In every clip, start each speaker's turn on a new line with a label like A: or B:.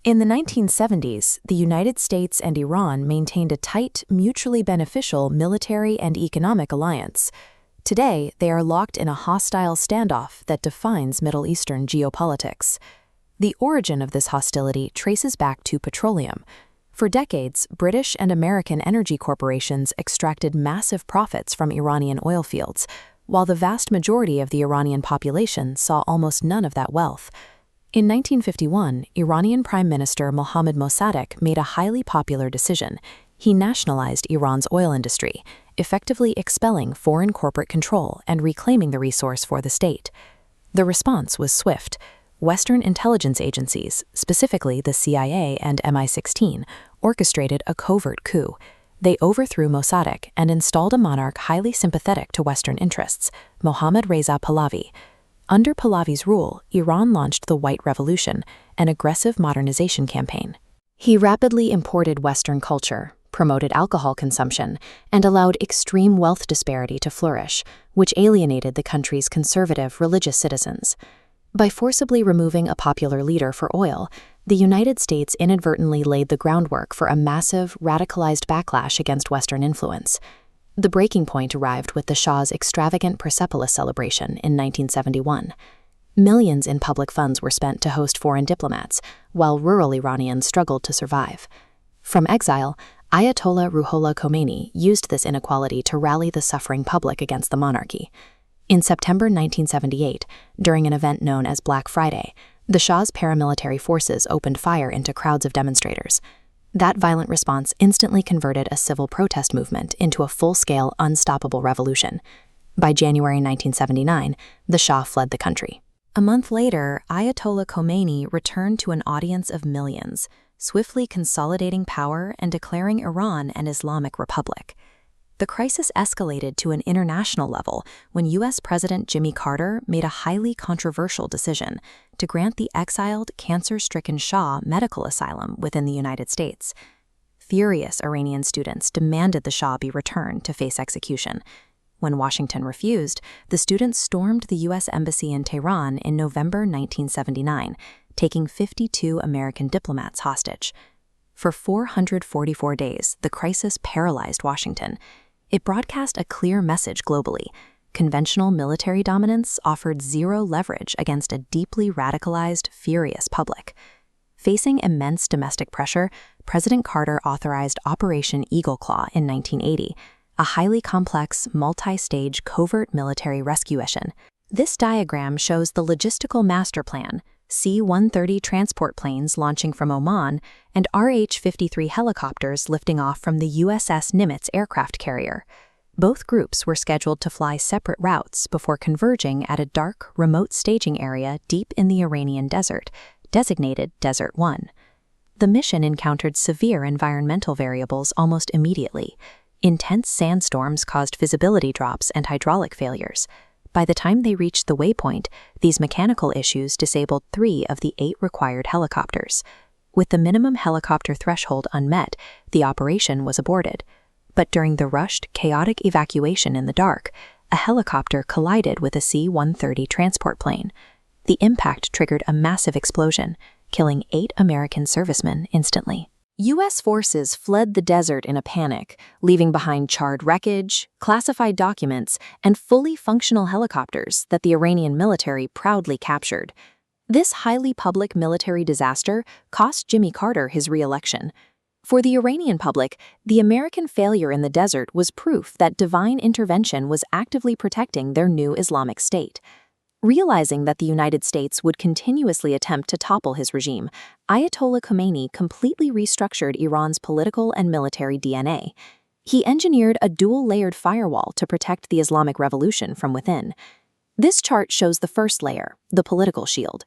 A: In the 1970s, the United States and Iran maintained a tight, mutually beneficial military and economic alliance. Today, they are locked in a hostile standoff that defines Middle Eastern geopolitics. The origin of this hostility traces back to petroleum. For decades, British and American energy corporations extracted massive profits from Iranian oil fields, while the vast majority of the Iranian population saw almost none of that wealth. In 1951, Iranian Prime Minister Mohammad Mossadegh made a highly popular decision. He nationalized Iran's oil industry, effectively expelling foreign corporate control and reclaiming the resource for the state. The response was swift. Western intelligence agencies, specifically the CIA and MI16, orchestrated a covert coup. They overthrew Mossadegh and installed a monarch highly sympathetic to Western interests, Mohammad Reza Pahlavi. Under Pahlavi's rule, Iran launched the White Revolution, an aggressive modernization campaign. He rapidly imported Western culture, promoted alcohol consumption, and allowed extreme wealth disparity to flourish, which alienated the country's conservative religious citizens. By forcibly removing a popular leader for oil, the United States inadvertently laid the groundwork for a massive, radicalized backlash against Western influence. The breaking point arrived with the Shah's extravagant Persepolis celebration in 1971. Millions in public funds were spent to host foreign diplomats, while rural Iranians struggled to survive. From exile, Ayatollah Ruhollah Khomeini used this inequality to rally the suffering public against the monarchy. In September 1978, during an event known as Black Friday, the Shah's paramilitary forces opened fire into crowds of demonstrators. That violent response instantly converted a civil protest movement into a full-scale, unstoppable revolution. By January 1979, the Shah fled the country. A month later, Ayatollah Khomeini returned to an audience of millions, swiftly consolidating power and declaring Iran an Islamic republic. The crisis escalated to an international level when U.S. President Jimmy Carter made a highly controversial decision to grant the exiled, cancer-stricken Shah medical asylum within the United States. Furious Iranian students demanded the Shah be returned to face execution. When Washington refused, the students stormed the U.S. Embassy in Tehran in November 1979, taking 52 American diplomats hostage. For 444 days, the crisis paralyzed Washington. It broadcast a clear message globally. Conventional military dominance offered zero leverage against a deeply radicalized, furious public. Facing immense domestic pressure, President Carter authorized Operation Eagle Claw in 1980, a highly complex, multi-stage covert military rescue mission. This diagram shows the logistical master plan: C-130 transport planes launching from Oman and RH-53 helicopters lifting off from the USS Nimitz aircraft carrier. Both groups were scheduled to fly separate routes before converging at a dark, remote staging area deep in the Iranian desert, designated Desert 1. The mission encountered severe environmental variables almost immediately. Intense sandstorms caused visibility drops and hydraulic failures. By the time they reached the waypoint, these mechanical issues disabled 3 of the 8 required helicopters. With the minimum helicopter threshold unmet, the operation was aborted. But during the rushed, chaotic evacuation in the dark, a helicopter collided with a C-130 transport plane. The impact triggered a massive explosion, killing 8 American servicemen instantly. U.S. forces fled the desert in a panic, leaving behind charred wreckage, classified documents, and fully functional helicopters that the Iranian military proudly captured. This highly public military disaster cost Jimmy Carter his re-election. For the Iranian public, the American failure in the desert was proof that divine intervention was actively protecting their new Islamic state. Realizing that the United States would continuously attempt to topple his regime, Ayatollah Khomeini completely restructured Iran's political and military DNA. He engineered a dual-layered firewall to protect the Islamic Revolution from within. This chart shows the first layer, the political shield.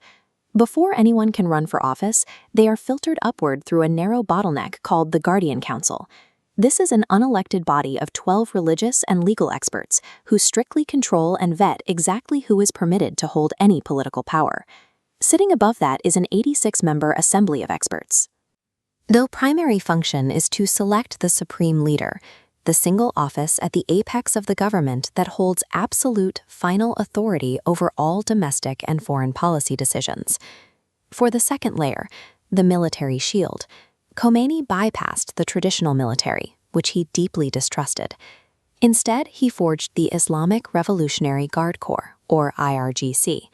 A: Before anyone can run for office, they are filtered upward through a narrow bottleneck called the Guardian Council. This is an unelected body of 12 religious and legal experts who strictly control and vet exactly who is permitted to hold any political power. Sitting above that is an 86-member assembly of experts. Their primary function is to select the supreme leader, the single office at the apex of the government that holds absolute, final authority over all domestic and foreign policy decisions. For the second layer, The military shield. Khomeini bypassed the traditional military, which he deeply distrusted. Instead, he forged the Islamic Revolutionary Guard Corps, or IRGC.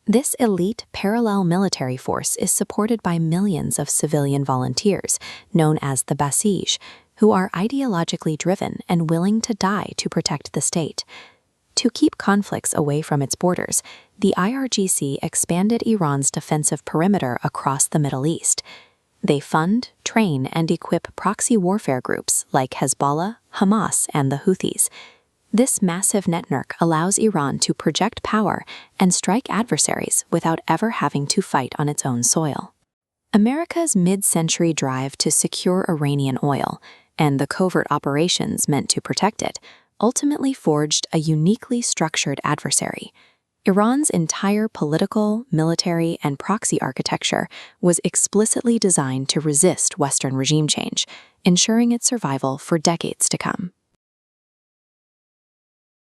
A: This elite parallel military force is supported by millions of civilian volunteers, known as the Basij, who are ideologically driven and willing to die to protect the state. To keep conflicts away from its borders, the IRGC expanded Iran's defensive perimeter across the Middle East. They fund, train, and equip proxy warfare groups like Hezbollah, Hamas, and the Houthis. This massive network allows Iran to project power and strike adversaries without ever having to fight on its own soil. America's mid-century drive to secure Iranian oil, and the covert operations meant to protect it, ultimately forged a uniquely structured adversary. Iran's entire political, military, and proxy architecture was explicitly designed to resist Western regime change, ensuring its survival for decades to come.